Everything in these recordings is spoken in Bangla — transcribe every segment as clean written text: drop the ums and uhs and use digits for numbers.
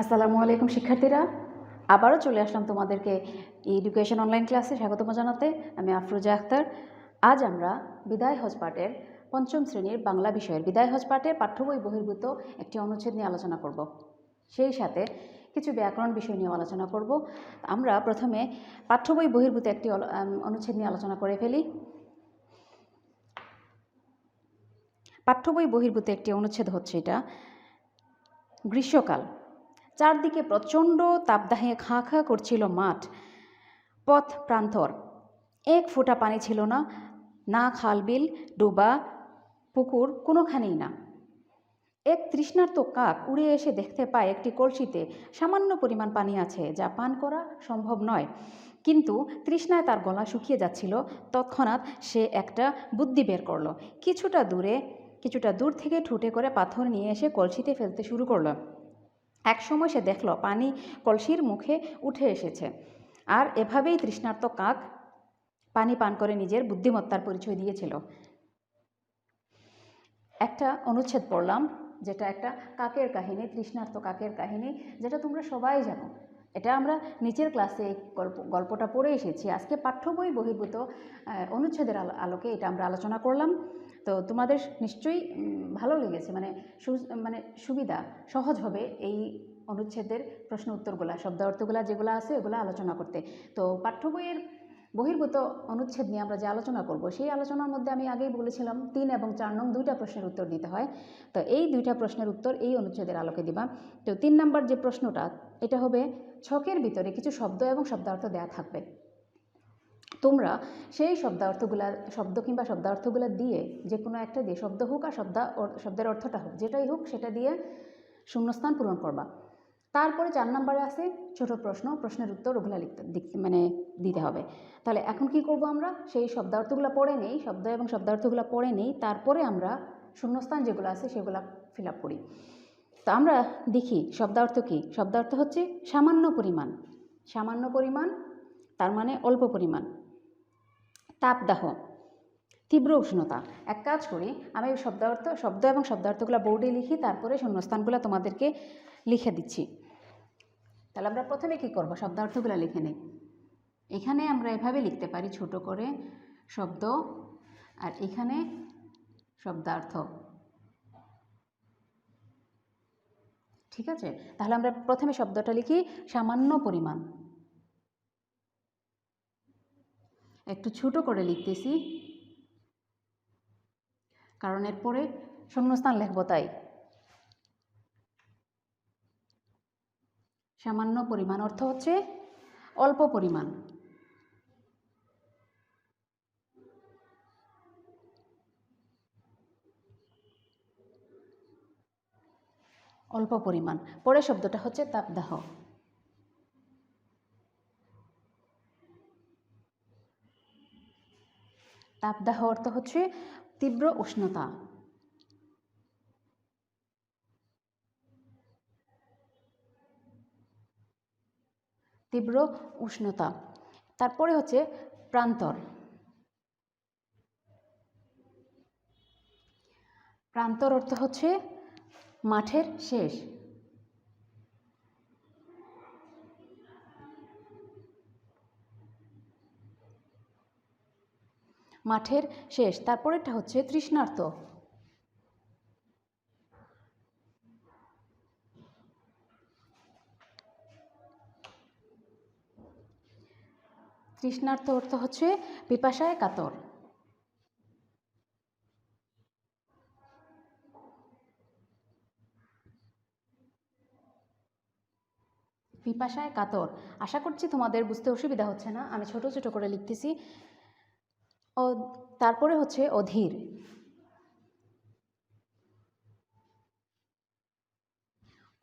আসসালামু আলাইকুম শিক্ষার্থীরা, আবারও চলে আসলাম তোমাদেরকে এডুকেশন অনলাইন ক্লাসে স্বাগতম জানাতে। আমি আফরোজা আক্তার। আজ আমরা বিদায় হজ পাঠের পঞ্চম শ্রেণীর বাংলা বিষয়ের বিদায় হজ পাঠের পাঠ্য বই বহির্ভূত একটি অনুচ্ছেদ নিয়ে আলোচনা করব। সেই সাথে কিছু ব্যাকরণ বিষয় নিয়ে আলোচনা করব। আমরা প্রথমে পাঠ্য বই বহির্ভূত একটি অনুচ্ছেদ নিয়ে আলোচনা করে ফেলি। পাঠ্য বই বহির্ভূত একটি অনুচ্ছেদ হচ্ছে এটা, গ্রীষ্মকাল। চারদিকে প্রচণ্ড তাপদাহে খাঁ খাঁ করছিল মাঠ, পথ প্রান্তর। এক ফোঁটা পানি ছিল না, না খালবিল, ডোবা, পুকুর কোনোখানেই না। এক তৃষ্ণার্ত কাক উড়ে এসে দেখতে পায় একটি কলসিতে সামান্য পরিমাণ পানি আছে, যা পান করা সম্ভব নয়। কিন্তু তৃষ্ণায় তার গলা শুকিয়ে যাচ্ছিল। তৎক্ষণাৎ সে একটা বুদ্ধি বের করলো। কিছুটা দূর থেকে ঠুটে করে পাথর নিয়ে এসে কলসিতে ফেলতে শুরু করলো। এক সময় সে দেখল পানি কলসির মুখে উঠে এসেছে। আর এভাবেই তৃষ্ণার্ত কাক পানি পান করে নিজের বুদ্ধিমত্তার পরিচয় দিয়েছিল। একটা অনুচ্ছেদ পড়লাম, যেটা একটা কাকের কাহিনী, তৃষ্ণার্ত কাকের কাহিনী, যেটা তোমরা সবাই জানো। এটা আমরা নিচের ক্লাসে এই গল্পটা পড়ে এসেছি। আজকে পাঠ্য বই বহির্ভূত অনুচ্ছেদের আলোকে এটা আমরা আলোচনা করলাম। তো তোমাদের নিশ্চয়ই ভালো লেগেছে, মানে সুবিধা সহজ হবে এই অনুচ্ছেদের প্রশ্ন উত্তরগুলা, শব্দ অর্থগুলা যেগুলো আছে এগুলো আলোচনা করতে। তো পাঠ্য বইয়ের বহির্ভূত অনুচ্ছেদ নিয়ে আমরা যে আলোচনা করব, সেই আলোচনার মধ্যে আমি আগেই বলেছিলাম 3 এবং 4 নং দুইটা প্রশ্নের উত্তর দিতে হয়। তো এই দুইটা প্রশ্নের উত্তর এই অনুচ্ছেদের আলোকে দিবা। তো 3 নম্বর যে প্রশ্নটা, এটা হবে ছকের ভিতরে কিছু শব্দ এবং শব্দার্থ দেয়া থাকবে। তোমরা সেই শব্দ কিংবা শব্দার্থগুলো দিয়ে, যে কোনো একটা দিয়ে, শব্দ হোক আর শব্দের অর্থটা হোক, যেটাই হোক সেটা দিয়ে শূন্যস্থান পূরণ করবা। তারপরে 4 নম্বরে আছে ছোট প্রশ্ন, প্রশ্নের উত্তর, ওগুলো দিতে হবে। তাহলে এখন কি করব, আমরা সেই শব্দার্থগুলো পড়ে নেই, শব্দ এবং শব্দার্থগুলো পড়ে নেই, তারপরে আমরা শূন্যস্থান যেগুলো আছে সেগুলো ফিল আপ করি। তো আমরা দেখি শব্দার্থ কি। শব্দার্থ হচ্ছে সামান্য পরিমাণ। সামান্য পরিমাণ তার মানে অল্প পরিমাণ। তাপদাহ, তীব্র উষ্ণতা। এক কাজ করি, আমি শব্দ এবং শব্দার্থগুলো বোর্ডে লিখি, তারপরে শূন্যস্থানগুলো তোমাদেরকে লিখে দিচ্ছি। তাহলে আমরা প্রথমে কি করব, শব্দার্থগুলো লিখে নেই। এখানে আমরা এভাবে লিখতে পারি, ছোট করে শব্দ, আর এখানে শব্দার্থ। ঠিক আছে? তাহলে আমরা প্রথমে শব্দটা লিখি সামান্য পরিমাণ। একটু ছোট করে লিখতেছি, কারণ এরপরে শূন্যস্থান লিখবো তাই। সামান্য পরিমাণ অর্থ হচ্ছে অল্প পরিমাণ। অল্প পরিমাণ। পরের শব্দটা হচ্ছে তাপদাহ। তাপদাহ অর্থ হচ্ছে তীব্র উষ্ণতা। তীব্র উষ্ণতা। তারপরে হচ্ছে প্রান্তর। প্রান্তর অর্থ হচ্ছে মাঠের শেষ। মাঠের শেষ। তারপরেরটা হচ্ছে তৃষ্ণার্ত। তৃষ্ণার্ত অর্থ হচ্ছে পিপাসায় কাতর। পিপাসায় কাতর। আশা করছি তোমাদের বুঝতে অসুবিধা হচ্ছে না, আমি ছোট ছোট করে লিখতেছি। তারপরে হচ্ছে অধীর।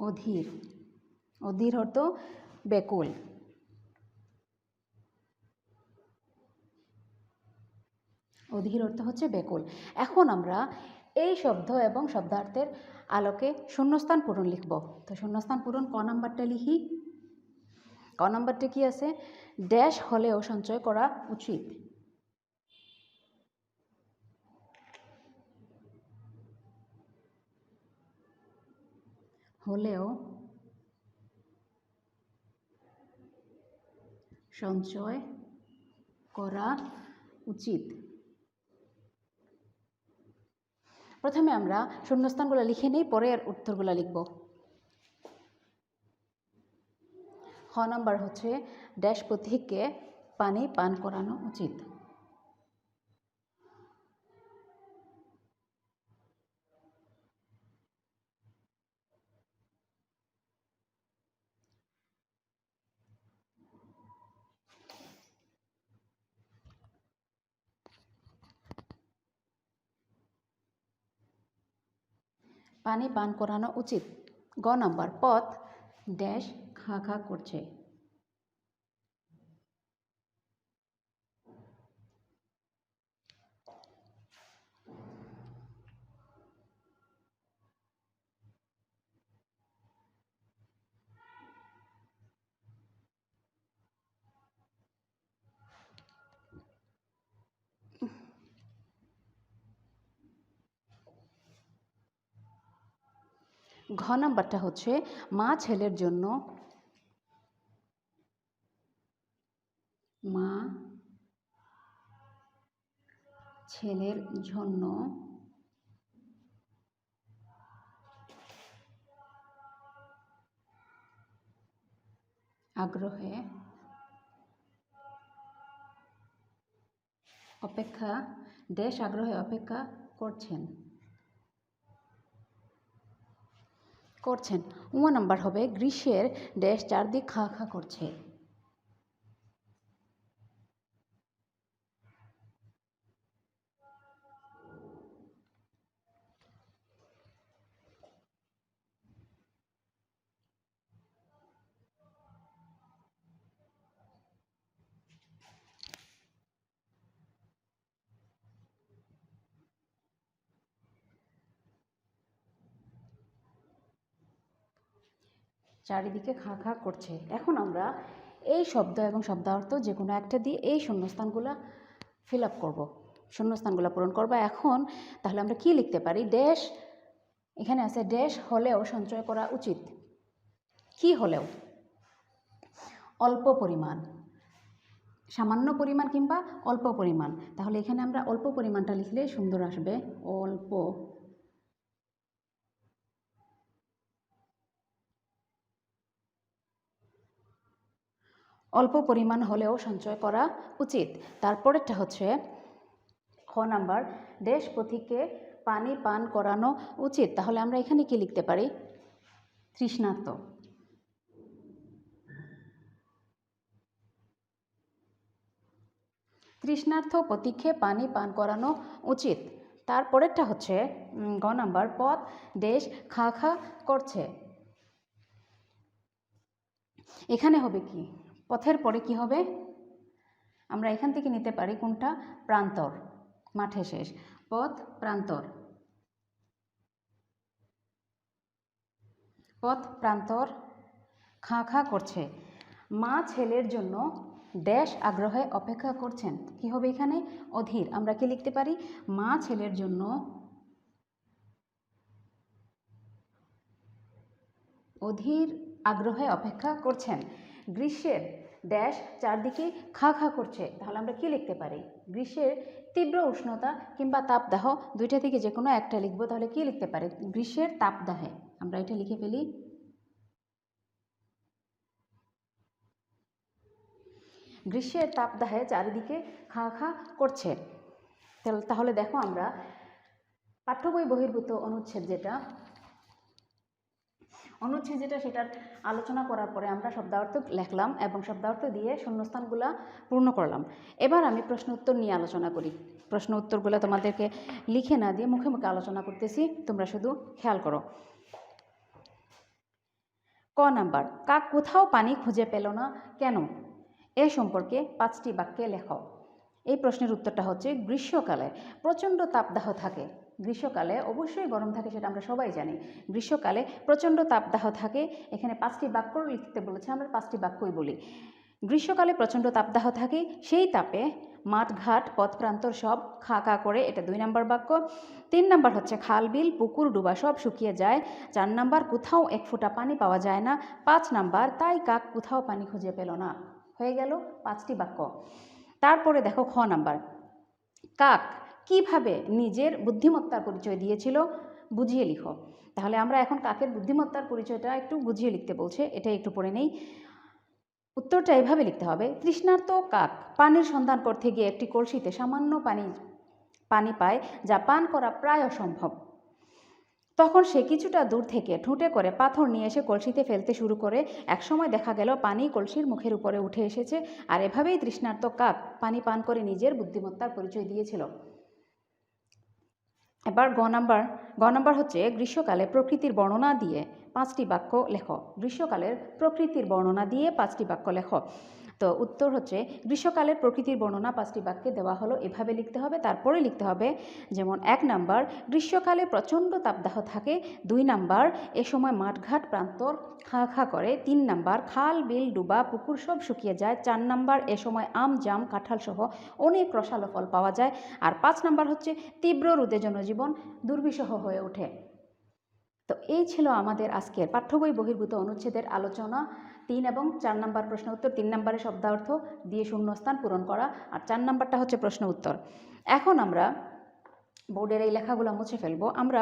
অধীর। অধীর অর্থ ব্যাকুল। অধীর অর্থ হচ্ছে ব্যাকুল। এখন আমরা এই শব্দ এবং শব্দার্থের আলোকে শূন্যস্থান পূরণ লিখব। তো শূন্যস্থান পূরণ ক নাম্বারটা লিখি। ক নাম্বারটা কি আছে, ড্যাশ হলেও সঞ্চয় করা উচিত। হলেও সঞ্চয় করা উচিত। প্রথমে আমরা শূন্যস্থানগুলো লিখে নিই, পরে এর উত্তরগুলো লিখব। খ নাম্বার হচ্ছে ড্যাশ পথিককে পানি পান করানো উচিত। পানি পান করানো উচিত। গ নাম্বার পথ ড্যাশ খা খা করছে। ঘ নাম্বারটা হচ্ছে মা ছেলের জন্য আগ্রহে অপেক্ষা ড্যাশ আগ্রহে অপেক্ষা করছেন। উ নাম্বার হবে গ্রীষ্মের ড্যাশ চারদিক খা খা করছে। চারিদিকে খা খা করছে। এখন আমরা এই শব্দ এবং শব্দার্থ যে কোনো একটা দিয়ে এই শূন্যস্থানগুলো ফিল আপ করবো, শূন্যস্থানগুলো পূরণ করবো। এখন তাহলে আমরা কি লিখতে পারি? ড্যাশ, এখানে আছে ড্যাশ হলেও সঞ্চয় করা উচিত। কি হলেও? অল্প পরিমাণ, সামান্য পরিমাণ কিংবা অল্প পরিমাণ। তাহলে এখানে আমরা অল্প পরিমাণটা লিখলে সুন্দর আসবে। অল্প পরিমাণ হলেও সঞ্চয় করা উচিত। তারপরেরটা হচ্ছে খ নাম্বার ড্যাশ পথিককে পানি পান করানো উচিত। তাহলে আমরা এখানে কি লিখতে পারি? তৃষ্ণার্ত। তৃষ্ণার্ত পথিককে পানি পান করানো উচিত। তারপরেরটা হচ্ছে গ নাম্বার পথ ড্যাশ খা খা করছে। এখানে হবে কি? পথের পরে কি হবে? আমরা এখান থেকে নিতে পারি কোনটা? প্রান্তর, মাঠে শেষ। পথ প্রান্তর, পথ প্রান্তর খা খা করছে। মা ছেলের জন্য ড্যাশ আগ্রহে অপেক্ষা করছেন। কি হবে এখানে? অধীর। আমরা কি লিখতে পারি? মা ছেলের জন্য অধীর আগ্রহে অপেক্ষা করছেন। গ্রীষ্মের ড্যাশ চারদিকে খা খা করছে। তাহলে আমরা কি লিখতে পারি? গ্রীষ্মের তীব্র উষ্ণতা কিংবা তাপদাহ, দুইটা থেকে যে কোনো একটা লিখবো। তাহলে কি লিখতে পারি? গ্রীষ্মের তাপদাহে। আমরা এটা লিখে ফেলি। গ্রীষ্মের তাপদাহে চারিদিকে খা খা করছে। তাহলে দেখো আমরা পাঠ্য বই বহির্ভূত অনুচ্ছেদ যেটা সেটার আলোচনা করার পরে আমরা শব্দার্থ লিখলাম এবং শব্দার্থ দিয়ে শূন্যস্থানগুলো পূর্ণ করলাম। এবার আমি প্রশ্ন উত্তর নিয়ে আলোচনা করি। প্রশ্ন উত্তরগুলো তোমাদেরকে লিখে না দিয়ে মুখে মুখে আলোচনা করতেছি, তোমরা শুধু খেয়াল করো। ক নাম্বার কাক কোথাও পানি খুঁজে পেল না কেন? এ সম্পর্কে 5টি বাক্যে লেখো। এই প্রশ্নের উত্তরটা হচ্ছে গ্রীষ্মকালে প্রচণ্ড তাপদাহ থাকে। গ্রীষ্মকালে অবশ্যই গরম থাকে, সেটা আমরা সবাই জানি। গ্রীষ্মকালে প্রচণ্ড তাপদাহ থাকে। এখানে 5টি বাক্য লিখতে বলেছে, আমরা 5টি বাক্যই বলি। গ্রীষ্মকালে প্রচণ্ড তাপদাহ থাকে, সেই তাপে মাঠ ঘাট পথ প্রান্তর সব খা খা করে, এটা 2 নম্বর বাক্য। 3 নম্বর হচ্ছে খাল বিল পুকুর ডুবা সব শুকিয়ে যায়। 4 নম্বর কোথাও এক ফোঁটা পানি পাওয়া যায় না। 5 নম্বর তাই কাক কোথাও পানি খুঁজে পেল না। হয়ে গেল 5টি বাক্য। তারপরে দেখো খ নাম্বার, কাক কিভাবে নিজের বুদ্ধিমত্তার পরিচয় দিয়েছিল, বুঝিয়ে লিখো। তাহলে আমরা এখন কাকের বুদ্ধিমত্তার পরিচয়টা একটু বুঝিয়ে লিখতে বলছে, এটা একটু পড়ে নেই। উত্তরটা এভাবে লিখতে হবে, তৃষ্ণার্ত কাক পানির সন্ধান করতে গিয়ে একটি কলসিতে সামান্য পানি পায়, যা পান করা প্রায় অসম্ভব। তখন সে কিছুটা দূর থেকে ঠুঁটে করে পাথর নিয়ে এসে কলসিতে ফেলতে শুরু করে। একসময় দেখা গেল পানি কলসির মুখের উপরে উঠে এসেছে। আর এভাবেই তৃষ্ণার্ত কাক পানি পান করে নিজের বুদ্ধিমত্তার পরিচয় দিয়েছিল। এবার গ নাম্বার হচ্ছে, গ্রীষ্মকালে প্রকৃতির বর্ণনা দিয়ে 5টি বাক্য লেখো। গ্রীষ্মকালের প্রকৃতির বর্ণনা দিয়ে 5টি বাক্য লেখো। তো উত্তর হচ্ছে, গ্রীষ্মকালের প্রকৃতির বর্ণনা 5টি বাক্যে দেওয়া হলো, এভাবে লিখতে হবে। তারপরে লিখতে হবে যেমন 1 নাম্বার, গ্রীষ্মকালে প্রচণ্ড তাপদাহ থাকে। 2 নাম্বার, এ সময় মাঠঘাট প্রান্তর খা খা করে। 3 নাম্বার, খাল বিল ডুবা পুকুর সব শুকিয়ে যায়। 4 নাম্বার, এ সময় আম জাম কাঁঠাল সহ অনেক রসালো ফল পাওয়া যায়। আর 5 নাম্বার হচ্ছে, তীব্র রোদে জনজীবন দুর্বিষহ হয়ে ওঠে। তো এই ছিল আমাদের আজকের পাঠ্য বই বহির্ভূত অনুচ্ছেদের আলোচনা। 3 এবং 4 নাম্বার প্রশ্ন উত্তর। 3 নাম্বারে শব্দার্থ দিয়ে শূন্যস্থান পূরণ করা, আর 4 নাম্বারটা হচ্ছে প্রশ্ন উত্তর। এখন আমরা বোর্ডের এই লেখাগুলো মুছে ফেলবো। আমরা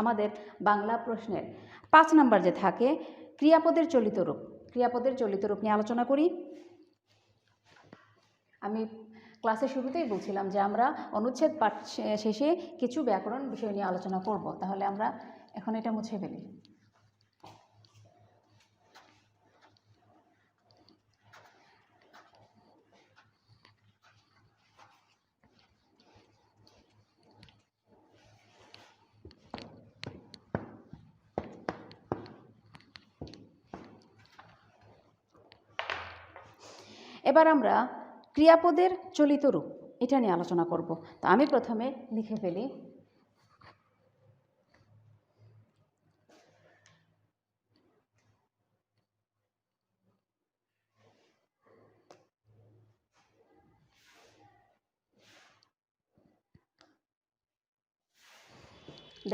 আমাদের বাংলা প্রশ্নের 5 নাম্বার যে থাকে, ক্রিয়াপদের চলিত রূপ নিয়ে আলোচনা করি। আমি ক্লাসের শুরুতেই বলছিলাম যে আমরা অনুচ্ছেদ পাঠ শেষে কিছু ব্যাকরণ বিষয় নিয়ে আলোচনা করব। তাহলে আমরা এখন এটা মুছে ফেলি। এবার আমরা ক্রিয়াপদের চলিত রূপ এটা নিয়ে আলোচনা করব। তো আমি প্রথমে লিখে ফেলি,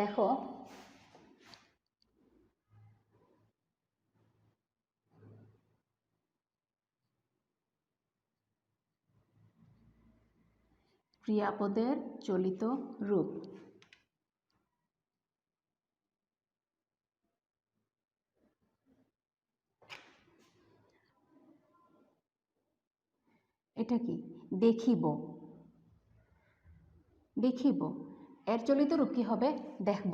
দেখো ক্রিয়াপদের চলিত রূপ। এটা কি? দেখিব। এর চলিত রূপ কি হবে? দেখব।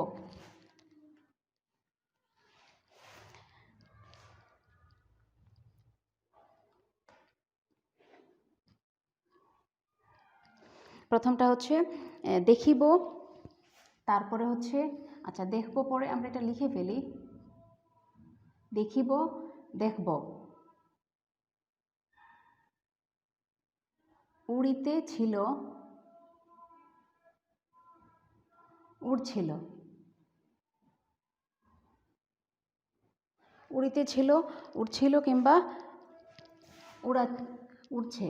প্রথমটা হচ্ছে দেখিব, তারপরে হচ্ছে আচ্ছা দেখব, পরে আমরা এটা লিখে ফেলি, দেখিব দেখব। উড়িতে ছিল উড়ছিল। উড়িতে ছিল উড়ছিল কিংবা উড়ছে।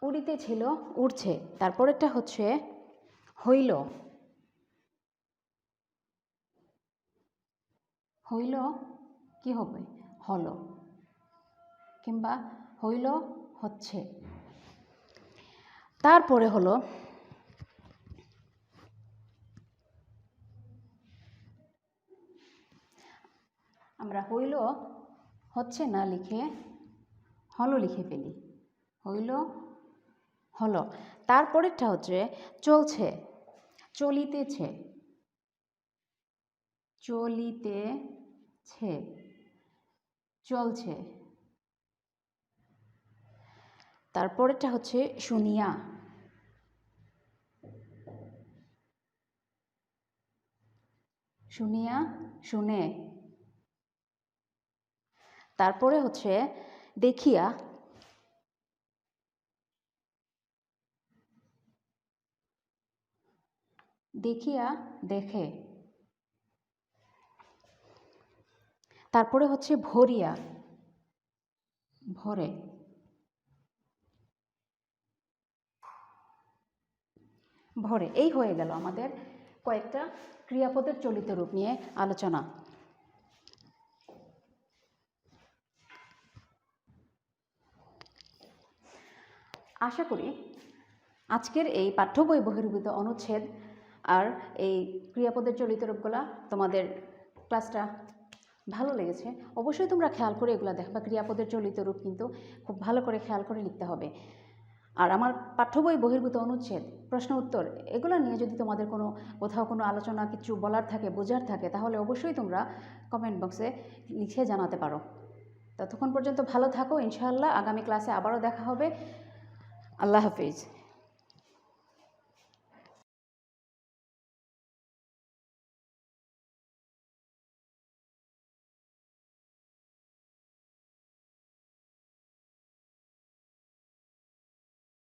উড়িতে ছিল উড়ছে। তারপরেরটা হচ্ছে হইল। হইল কি হবে? হলো, কিংবা হইল হচ্ছে। তারপরে হলো আমরা হইল হচ্ছে না লিখে হলো লিখে ফেলি, হইল হলো। তারপরেরটা হচ্ছে চলছে, চলিতেছে। চলিতেছে, চলছে। তারপরেরটা হচ্ছে শুনিয়া। শুনিয়া শুনে। তারপরে হচ্ছে দেখিয়া। দেখিয়া দেখে। তারপরে হচ্ছে ভরিয়া, ভরে। ভরে। এই হয়ে গেল আমাদের কয়েকটা ক্রিয়াপদের চলিত রূপ নিয়ে আলোচনা। আশা করি আজকের এই পাঠ্য বই বহির্ভূত অনুচ্ছেদ আর এই ক্রিয়াপদের চলিত রূপগুলা তোমাদের ক্লাসটা ভালো লেগেছে। অবশ্যই তোমরা খেয়াল করে এগুলো দেখবা, ক্রিয়াপদের চলিত রূপ কিন্তু খুব ভালো করে খেয়াল করে লিখতে হবে। আর আমার পাঠ্য বই বহির্ভূত অনুচ্ছেদ, প্রশ্ন উত্তর এগুলো নিয়ে যদি তোমাদের কোথাও কোনো আলোচনা কিছু বলার থাকে, বোঝার থাকে, তাহলে অবশ্যই তোমরা কমেন্ট বক্সে লিখে জানাতে পারো। ততক্ষণ পর্যন্ত ভালো থাকো, ইনশাআল্লাহ আগামী ক্লাসে আবারও দেখা হবে। আল্লাহ হাফিজ।